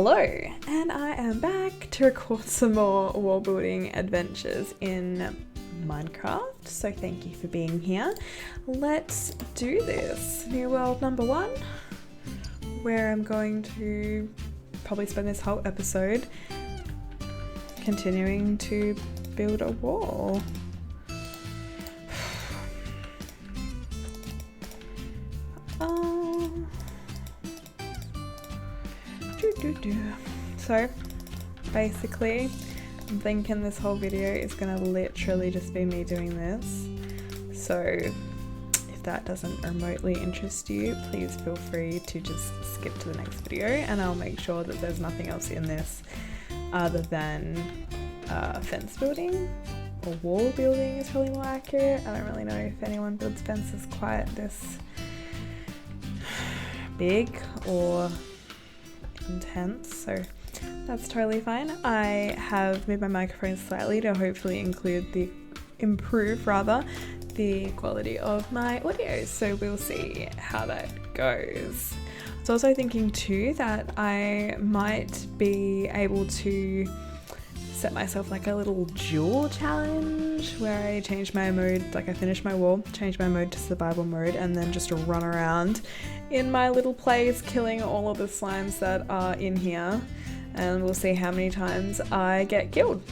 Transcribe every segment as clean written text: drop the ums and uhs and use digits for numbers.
Hello, and I am back to record some more wall building adventures in Minecraft, so thank you for being here. Let's do this. New world number 1, where I'm going to probably spend this whole episode continuing to build a wall. So basically I'm thinking this whole video is gonna literally just be me doing this, so if that doesn't remotely interest you, please feel free to just skip to the next video, and I'll make sure that there's nothing else in this other than fence building, or wall building is probably more accurate. I don't really know if anyone builds fences quite this big or intense, so that's totally fine. I have moved my microphone slightly to hopefully improve the quality of my audio, so we'll see how that goes. I was also thinking too that I might be able to set myself like a little duel challenge where I change my mode, like I finish my wall, change my mode to survival mode, and then just run around in my little place killing all of the slimes that are in here, and we'll see how many times I get killed.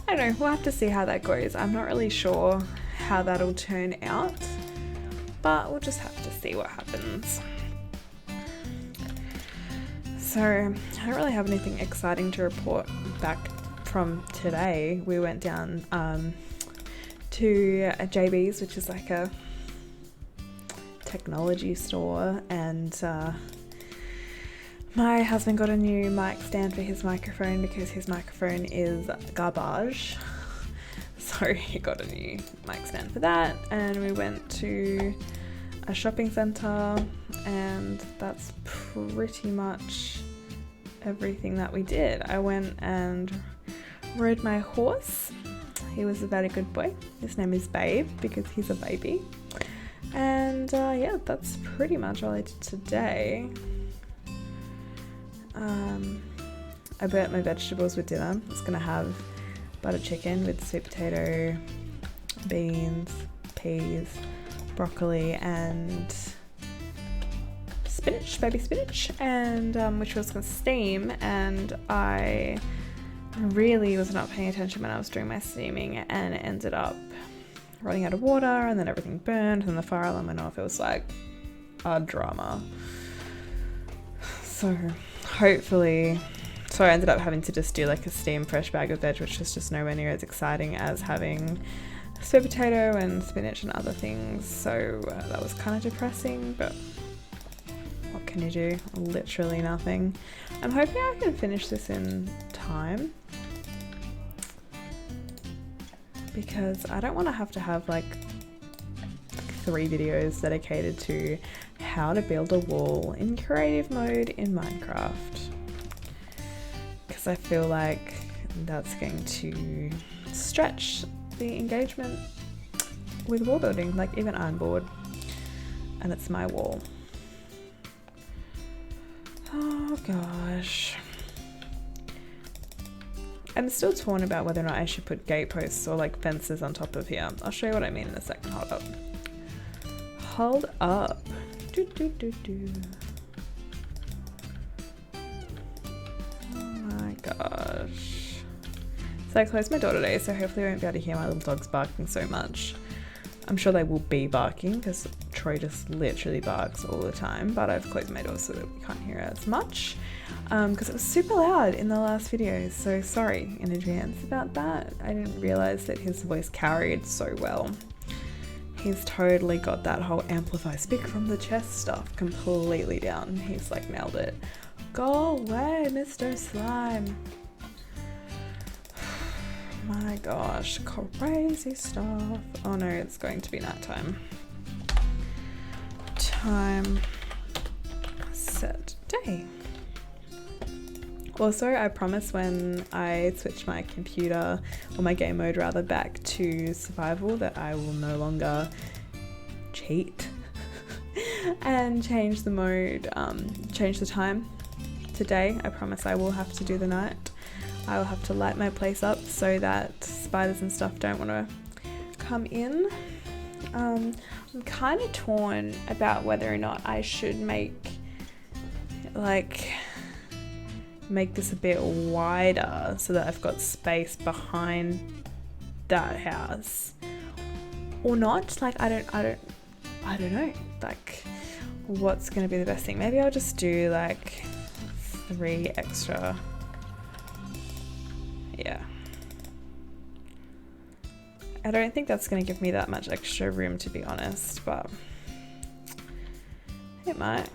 I don't know, we'll have to see how that goes. I'm not really sure how that'll turn out, but we'll just have to see what happens. So I don't really have anything exciting to report back from today. We went down to a JB's, which is like a technology store, and my husband got a new mic stand for his microphone because his microphone is garbage, so he got a new mic stand for that. And we went to a shopping centre, and that's pretty much everything that we did. I went and rode my horse. He was a very good boy. His name is Babe because he's a baby. And yeah, that's pretty much all I did today. I burnt my vegetables with dinner. I was gonna have butter chicken with sweet potato, beans, peas, broccoli, and spinach, baby spinach, and which was gonna steam, and I really was not paying attention when I was doing my steaming, and it ended up running out of water, and then everything burned, and the fire alarm went off. It was like a drama. So hopefully, so I ended up having to just do like a steamed fresh bag of veg, which was just nowhere near as exciting as having sweet potato and spinach and other things. So that was kind of depressing, but what can you do? Literally nothing. I'm hoping I can finish this in time, because I don't want to have like 3 videos dedicated to how to build a wall in creative mode in Minecraft, because I feel like that's going to stretch the engagement with wall building. Like, even I'm bored, and it's my wall. Oh gosh. I'm still torn about whether or not I should put gate posts or like fences on top of here. I'll show you what I mean in a second. Hold up. Hold up. Oh my gosh. So I closed my door today, so hopefully I won't be able to hear my little dogs barking so much. I'm sure they will be barking because Troy just literally barks all the time, but I've closed my door so that we can't hear as much, because it was super loud in the last video, so sorry in advance about that. I didn't realize that his voice carried so well. He's totally got that whole amplify, speak from the chest stuff completely down. He's like nailed it. Go away, Mr. Slime. My gosh, crazy stuff. Oh no, it's going to be night time. Time, set, day. Also, I promise when I switch my computer, or my game mode rather, back to survival, that I will no longer cheat and change the mode, change the time today. I promise I will have to do the night. I will have to light my place up so that spiders and stuff don't want to come in. I'm kind of torn about whether or not I should make this a bit wider so that I've got space behind that house or not. Like I don't know like what's gonna be the best thing. Maybe I'll just do like 3 extra. Yeah, I don't think that's gonna give me that much extra room, to be honest, but it might.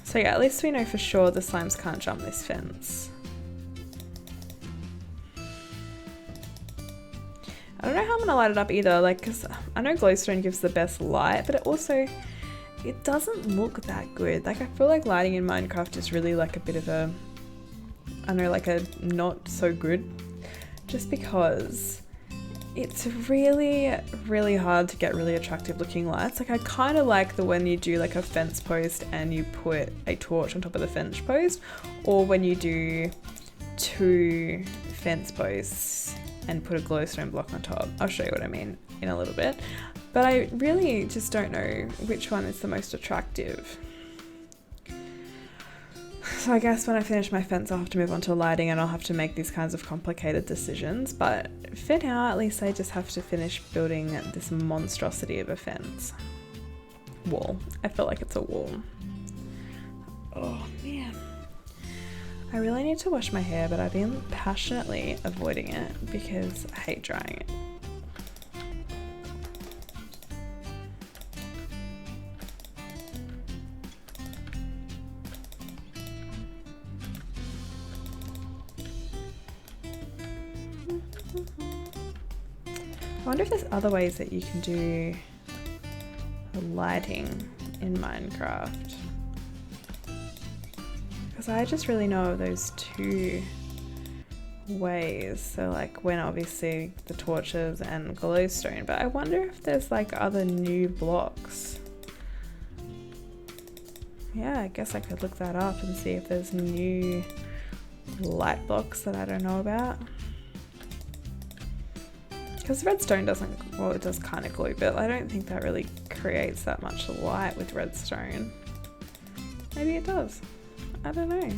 So yeah, at least we know for sure the slimes can't jump this fence. I don't know how I'm gonna light it up either, like, cause I know glowstone gives the best light, but it doesn't look that good. Like, I feel like lighting in Minecraft is really like a bit of a, I don't know, like a not so good, just because it's really, really hard to get really attractive looking lights. Like, I kind of like the when you do like a fence post and you put a torch on top of the fence post, or when you do 2 fence posts and put a glowstone block on top. I'll show you what I mean in a little bit, but I really just don't know which one is the most attractive. So I guess when I finish my fence, I'll have to move on to lighting and I'll have to make these kinds of complicated decisions. But for now, at least I just have to finish building this monstrosity of a fence. Wall. I feel like it's a wall. Oh man. I really need to wash my hair, but I've been passionately avoiding it because I hate drying it. I wonder if there's other ways that you can do the lighting in Minecraft. Because I just really know of those 2 ways. So like when obviously the torches and glowstone, but I wonder if there's like other new blocks. Yeah, I guess I could look that up and see if there's new light blocks that I don't know about. Because redstone doesn't, well, it does kind of glow, but I don't think that really creates that much light with redstone. Maybe it does. I don't know.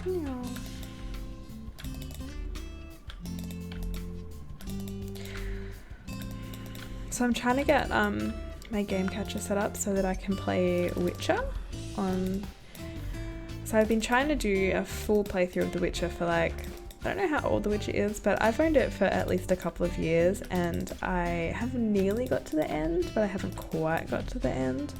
Yeah. So I'm trying to get my game catcher set up so that I can play Witcher on. So I've been trying to do a full playthrough of The Witcher for like, I don't know how old The Witcher is, but I've owned it for at least a couple of years and I have nearly got to the end, but I haven't quite got to the end.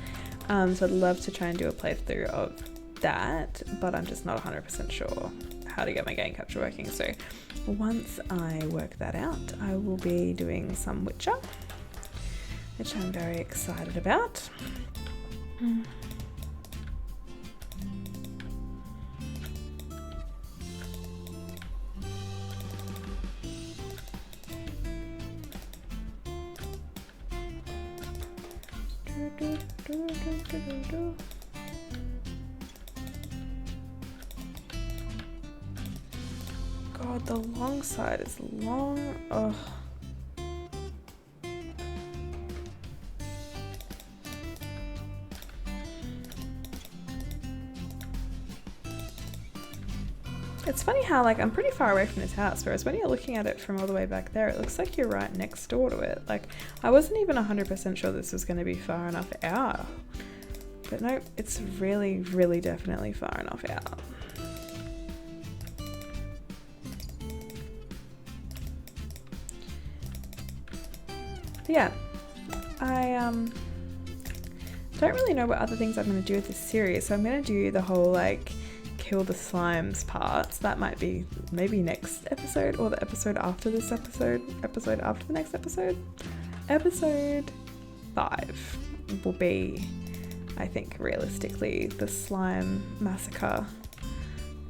So I'd love to try and do a playthrough of that, but I'm just not 100% sure how to get my game capture working. So once I work that out, I will be doing some Witcher, which I'm very excited about. God, the long side is long. Ugh. It's funny how like I'm pretty far away from this house, whereas when you're looking at it from all the way back there, it looks like you're right next door to it. Like I wasn't even 100% sure this was going to be far enough out. But no, it's really, really definitely far enough out. But yeah, I don't really know what other things I'm going to do with this series, so I'm going to do the whole like kill the slimes parts. That might be maybe next episode or the episode after this episode after the next episode. Episode 5 will be, I think realistically, the slime massacre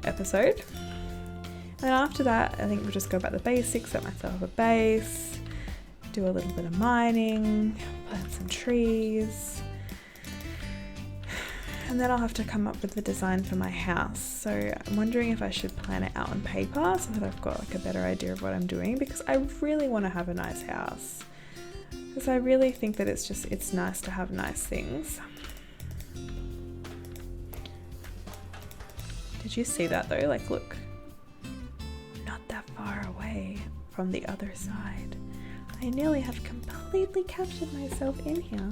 episode. And then after that, I think we'll just go about the basics, set myself a base, do a little bit of mining, plant some trees, and then I'll have to come up with the design for my house. So I'm wondering if I should plan it out on paper so that I've got like a better idea of what I'm doing, because I really want to have a nice house. Because I really think that it's nice to have nice things. Did you see that though? Like, look, not that far away from the other side. I nearly have completely captured myself in here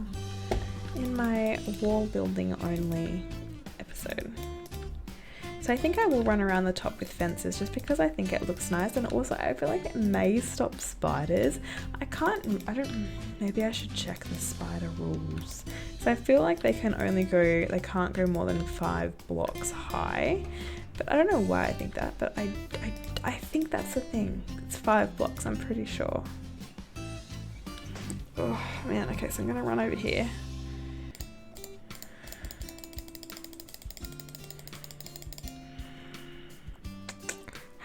in my wall building only episode. So I think I will run around the top with fences just because I think it looks nice, and also I feel like it may stop spiders. Maybe I should check the spider rules. So I feel like they can't go more than 5 blocks high, but I don't know why I think that, but I think that's the thing. It's 5 blocks, I'm pretty sure. Oh man, okay, so I'm gonna run over here.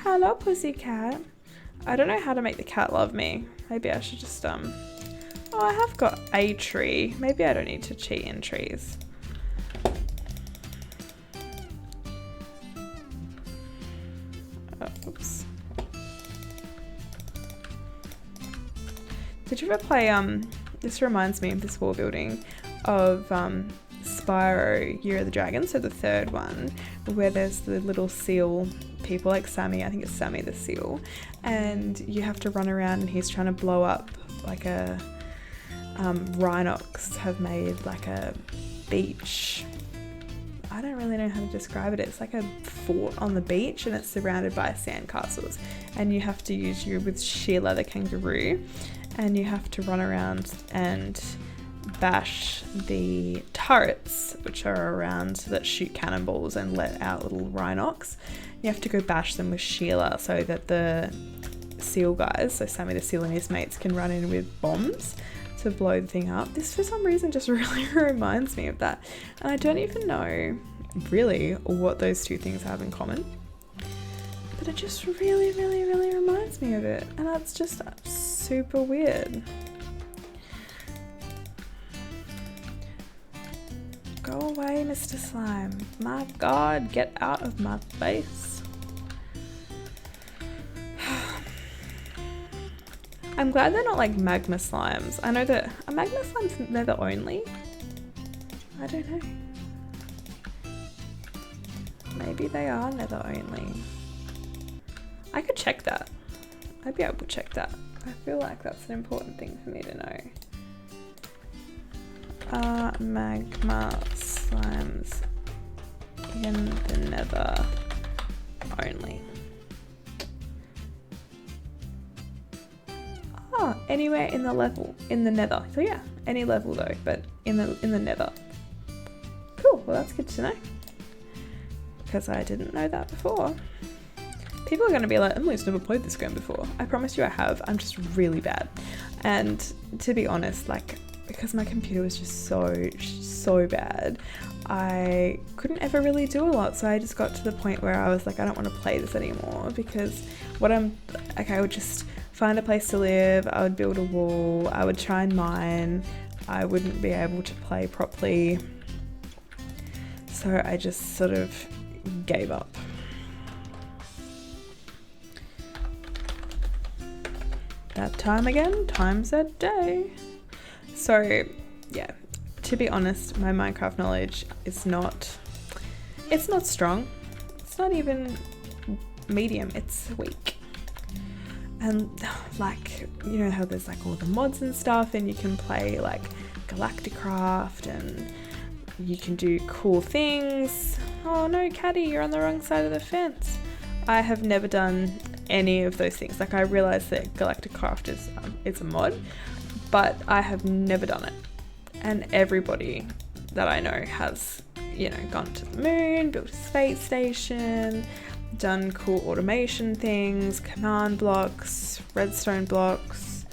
Hello, pussycat. I don't know how to make the cat love me. Maybe I should just, oh, I have got a tree. Maybe I don't need to cheat in trees. Oh, oops. Did you ever play, this reminds me of this wall building of, Spyro Year of the Dragon, so the 3rd one, where there's the little seal people like Sammy, I think it's Sammy the seal, and you have to run around and he's trying to blow up like a Rhinox have made like a beach. I don't really know how to describe it. It's like a fort on the beach and it's surrounded by sandcastles, and you have to use you with Sheila the kangaroo, and you have to run around and bash the turrets which are around that shoot cannonballs and let out little Rhinox. You have to go bash them with Sheila so that the seal guys, so Sammy the seal and his mates, can run in with bombs to blow the thing up. This for some reason just really reminds me of that, and I don't even know really what those two things have in common, but it just really reminds me of it, and that's just super weird. Go away, Mr. Slime. My God, get out of my face. I'm glad they're not like magma slimes. I know that are magma slimes nether only? I don't know. Maybe they are nether only. I could check that. I'd be able to check that. I feel like that's an important thing for me to know. Are magma slimes in the nether only? Oh, anywhere in the nether. So yeah, any level though, but in the nether. Cool, well that's good to know, because I didn't know that before. People are going to be like, Emily's never played this game before. I promise you I have. I'm just really bad. And to be honest, like, because my computer was just so bad, I couldn't ever really do a lot. So I just got to the point where I was like, I don't want to play this anymore, because I would just find a place to live, I would build a wall, I would try and mine, I wouldn't be able to play properly. So I just sort of gave up. That time again, times a day. So yeah, to be honest, my Minecraft knowledge is not strong. It's not even medium, it's weak. And like, you know how there's like all the mods and stuff, and you can play like Galacticraft and you can do cool things. Oh no, Caddy, you're on the wrong side of the fence. I have never done any of those things. Like, I realize that Galacticraft is it's a mod, but I have never done it. And everybody that I know has, you know, gone to the moon, built a space station, done cool automation things, command blocks, redstone blocks,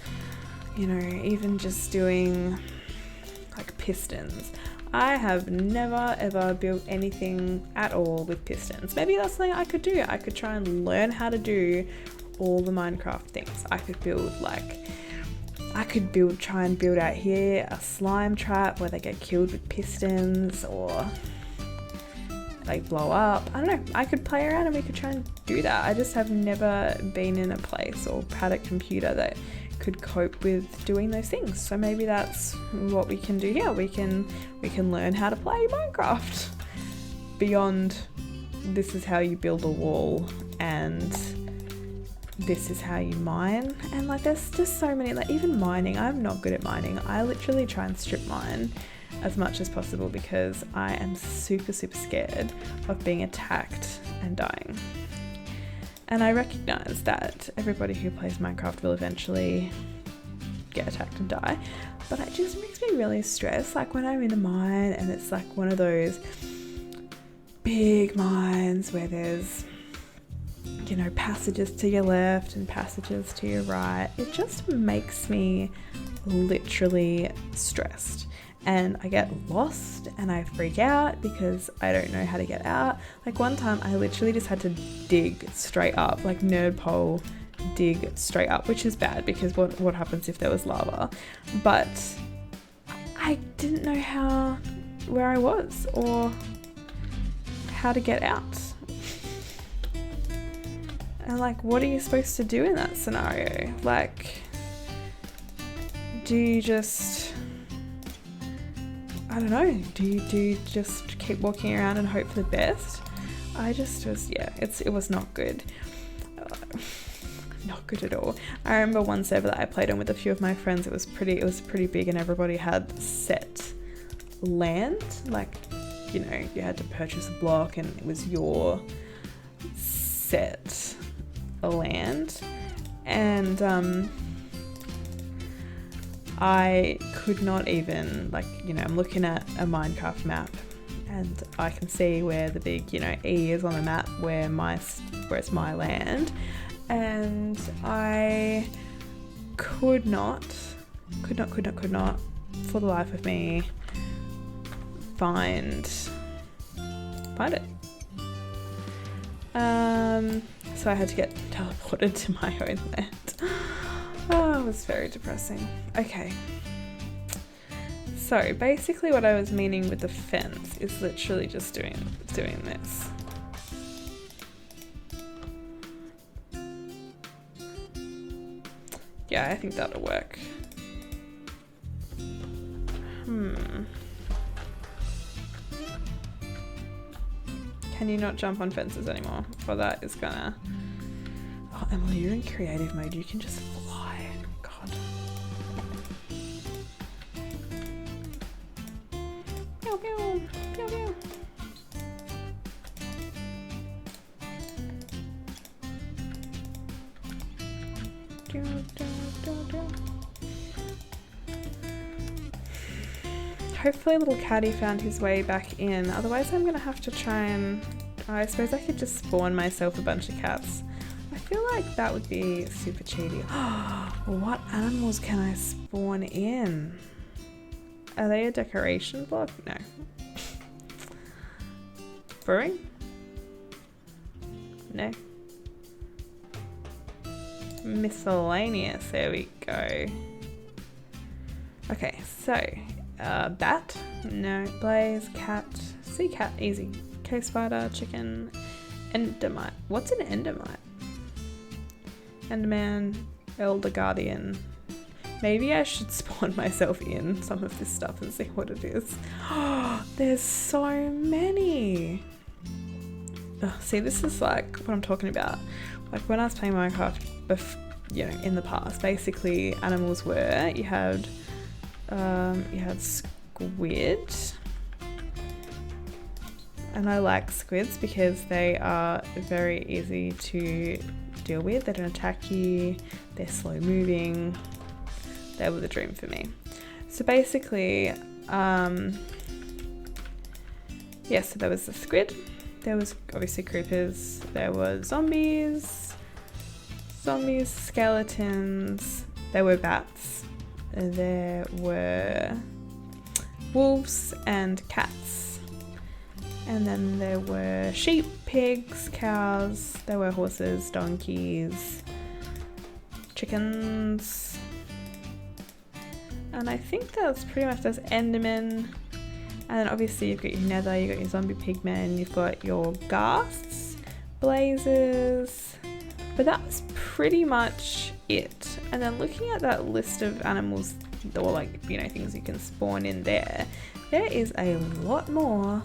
you know, even just doing like pistons. I have never ever built anything at all with pistons. Maybe that's something I could do. I could try and learn how to do all the Minecraft things. I could try and build out here a slime trap where they get killed with pistons or like blow up. I don't know. I could play around and we could try and do that. I just have never been in a place or had a computer that could cope with doing those things. So maybe that's what we can do here. We can learn how to play Minecraft beyond this is how you build a wall and this is how you mine. And like there's just so many, like even mining, I'm not good at mining. I literally try and strip mine as much as possible because I am super scared of being attacked and dying. And I recognize that everybody who plays Minecraft will eventually get attacked and die, but it just makes me really stressed. Like when I'm in a mine and it's like one of those big mines where there's, you know, passages to your left and passages to your right, it just makes me literally stressed. And I get lost and I freak out because I don't know how to get out. Like one time I literally just had to dig straight up, like nerd pole, dig straight up, which is bad because what happens if there was lava? But I didn't know where I was or how to get out. And like, what are you supposed to do in that scenario? Like, do you just, I don't know, do you just keep walking around and hope for the best? I just was, yeah, it was not good. Not good at all. I remember one server that I played on with a few of my friends, it was pretty big and everybody had set land. Like, you know, you had to purchase a block and it was your set land. And I could not even, like, you know, I'm looking at a Minecraft map and I can see where the big, you know, E is on the map where it's my land, and I could not for the life of me find it. So I had to get teleported to my own land. Oh, it was very depressing. Okay. So basically what I was meaning with the fence is literally just doing this. Yeah, I think that'll work. Can you not jump on fences anymore? Well, that is gonna... Oh, Emily, you're in creative mode. You can just fly. God. Pew, pew, pew, pew. Do, do, do, do. Hopefully little Caddy found his way back in. Otherwise I'm gonna have to try and... I suppose I could just spawn myself a bunch of cats. I feel like that would be super cheaty. What animals can I spawn in? Are they a decoration block? No. Brewing? No. Miscellaneous, there we go. Okay, so bat? No. Blaze, cat, sea cat, easy. Cave spider, chicken, endermite. What's an endermite? Enderman, elder guardian. Maybe I should spawn myself in some of this stuff and see what it is. There's so many. See, this is like what I'm talking about. Like when I was playing Minecraft, you know, in the past, basically animals were, you had squid. And I like squids because they are very easy to deal with. They don't attack you, they're slow moving. They were the dream for me. So basically, so there was the squid, there was obviously creepers, there were zombies, skeletons, there were bats, there were wolves and cats. And then there were sheep, pigs, cows, there were horses, donkeys, chickens. And I think that's pretty much, there's Enderman. And then obviously you've got your Nether, you've got your zombie pigmen, you've got your ghasts, blazes. But that's pretty much it. And then looking at that list of animals, or like, you know, things you can spawn in there, there is a lot more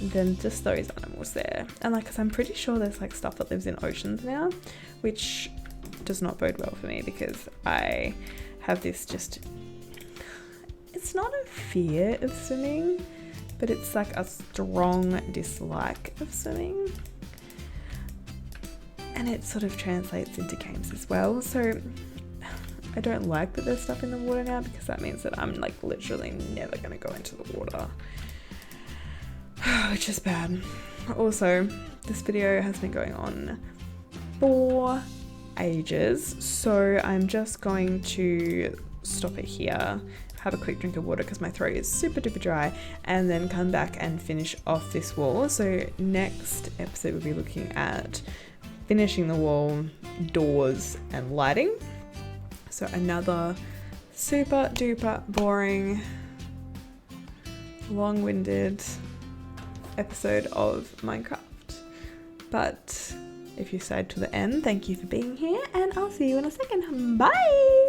than just those animals there. And like, 'cause I'm pretty sure there's like stuff that lives in oceans now, which does not bode well for me because I have this just, it's not a fear of swimming, but it's like a strong dislike of swimming. And it sort of translates into games as well. So I don't like that there's stuff in the water now because that means that I'm like literally never going to go into the water. Which is bad. Also, this video has been going on for ages, so I'm just going to stop it here, have a quick drink of water because my throat is super duper dry, and then come back and finish off this wall. So next episode we'll be looking at finishing the wall, doors and lighting. So another super duper boring, long-winded episode of Minecraft. But if you stayed to the end, thank you for being here, and I'll see you in a second. Bye!